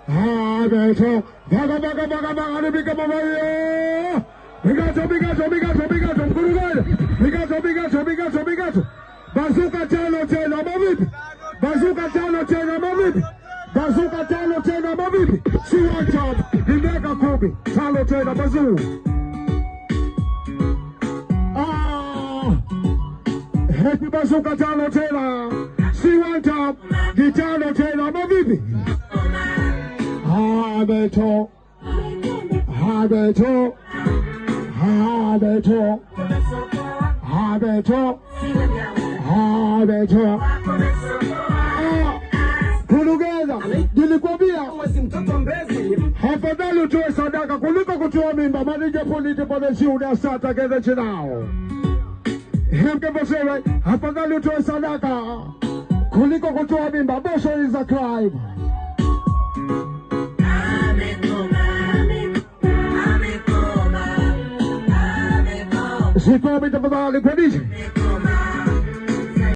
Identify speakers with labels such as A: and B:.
A: Ameto. Vaga nipika mama yo. Bigato. Mkurugani. Bigato. Bazuka tano mavipi. Bazuka tano mavipi. Si one time. Nimeka kubi. Tano tena bazu. Happy bazuka tano tena. Si one time. Gitano tena mavipi. Habeto. Kulugeza, nilikwambia afadhali utoe sadaka kuliko kutoa mimba. Manige politi pale shuhuda sata keze chinao. Hemke bosere, afadhali utoe sadaka kuliko kutoa mimba. Abortion is a crime. Sikomi tafadhali kwa nini?